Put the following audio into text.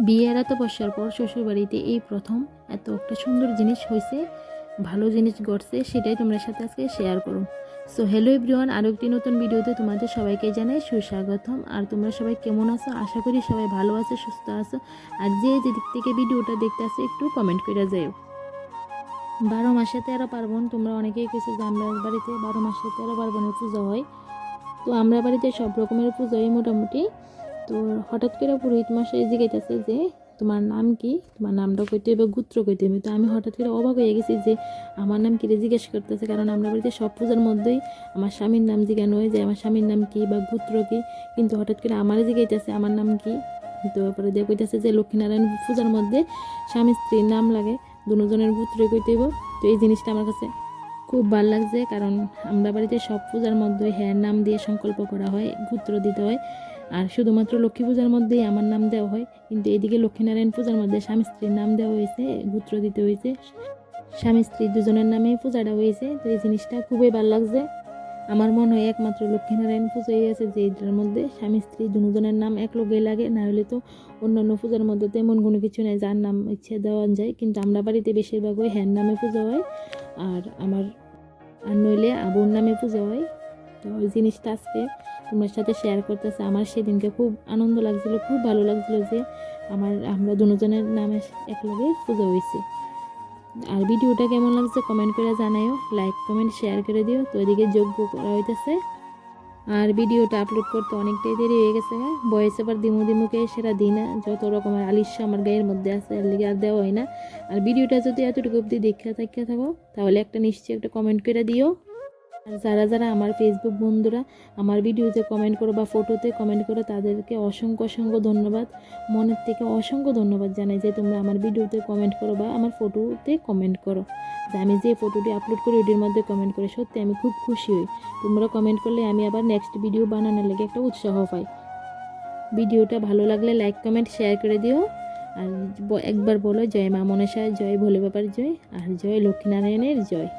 বিয়ের এত বছর পর শ্বশুরবাড়িতে এই প্রথম এত একটা সুন্দর জিনিস হয়েছে, ভালো জিনিস ঘটছে, সেটাই তোমাদের সাথে আজকে শেয়ার করুন। সো হ্যালো এভরিওয়ান, আরও একটি নতুন ভিডিওতে তোমাদের সবাইকে জানাই সুস্বাগতম। আর তোমরা সবাই কেমন আছো? আশা করি সবাই ভালো আছো, সুস্থ আছো। আর যে যেদিক থেকে ভিডিওটা দেখতে আসো একটু কমেন্ট করে যাও। 12 মাসে 13 পার্বণ, তোমরা অনেকেই কেছো যে আমরা বাড়িতে 12 মাসে 13 পার্বণের পুজো হয়। তো আমরা বাড়িতে সব রকমের পুজোই মোটামুটি। তো হঠাৎ করে পুরোহিত মশাই জিজ্ঞাসা যে তোমার নাম কি, তোমার নামটা কইতে হবে, গোত্র কইতে হবে। তো আমি হঠাৎ করে অবাক হয়ে গেছি যে আমার নাম কি জিজ্ঞেস করতেছে, কারণ আমরা বাড়িতে সব পূজার মধ্যেই আমার স্বামীর নাম জিজ্ঞানো হয় যে আমার স্বামীর নাম কি বা গোত্র কি, কিন্তু হঠাৎ করে আমারই জিজ্ঞাসা আমার নাম কি। তো পরে দিয়ে কইতেছে যে লক্ষ্মীনারায়ণ পূজার মধ্যে স্বামী স্ত্রীর নাম লাগে, দুজনের গোত্র কইতে হইব। তো এই জিনিসটা আমার কাছে খুব ভালো লাগছে, কারণ আমরা বাড়িতে সব পূজার মধ্যে হ্যাঁ নাম দিয়ে সংকল্প করা হয়, গোত্র দিতে হয়। আর শুধুমাত্র লক্ষ্মী পূজার মধ্যেই আমার নাম দেওয়া হয়, কিন্তু এদিকে লক্ষ্মীনারায়ণ পূজার মধ্যে স্বামী স্ত্রীর নাম দেওয়া হয়েছে, গোত্র দিতে হয়েছে, স্বামী স্ত্রী দুজনের নামেই পূজাটা হয়েছে। তো এই জিনিসটা খুবই ভালো লাগছে। আমার মনে হয় একমাত্র লক্ষ্মীনারায়ণ পূজাই আছে যে এটার মধ্যে স্বামী স্ত্রী দুজনের নাম এক লগে লাগে, না হলে তো অন্যান্য পূজার মধ্যে তেমন কোনো কিছু নেই, যার নাম ইচ্ছে দেওয়া যায়। কিন্তু আমরা বাড়িতে বেশিরভাগ ওই হ্যার নামে পুজো হয়, আর নইলে আবুর নামে পুজো হয়। তো ওই জিনিসটা আজকে তোমার সাথে শেয়ার করতেছে। আমার সেদিনকে খুব আনন্দ লাগছিল, খুব ভালো লাগছিল যে আমরা দুজনের নামে একলগে পুজো হয়েছে। আর ভিডিওটা কেমন লাগছে কমেন্ট করে জানাইও, লাইক কমেন্ট শেয়ার করে দিও। তো এদিকে যোগ্য করা হইতেছে, আর ভিডিওটা আপলোড করতে অনেকটাই দেরি হয়ে গেছে। ভয়েস ওভার দিমুকে সেটা দিই না, যত রকমের আলিস্য আমার গায়ের মধ্যে আছে এর লিগে আর দেওয়া হয় না। আর ভিডিওটা যদি এতটুকু অবধি দেখে থাকো তাহলে একটা নিশ্চয়ই একটা কমেন্ট করে দিও। আর যারা যারা আমার ফেসবুক বন্ধুরা আমার ভিডিওতে কমেন্ট করো বা ফটোতে কমেন্ট করো, তাদেরকে অসংখ্য অসংখ্য ধন্যবাদ, মনের থেকে অসংখ্য ধন্যবাদ জানাই যে তোমরা আমার ভিডিওতে কমেন্ট করো বা আমার ফটোতে কমেন্ট করো। যে আমি যে ফটোটি আপলোড করি ওটির মধ্যে কমেন্ট করে সত্যি আমি খুব খুশি হই। তোমরা কমেন্ট করলে আমি আবার নেক্সট ভিডিও বানানোর লেগে একটা উৎসাহ পাই। ভিডিওটা ভালো লাগলে লাইক কমেন্ট শেয়ার করে দিও। আর একবার বলো জয় মা মনসা, জয় ভোলে বাবার জয়, আর জয় লক্ষ্মীনারায়ণের জয়।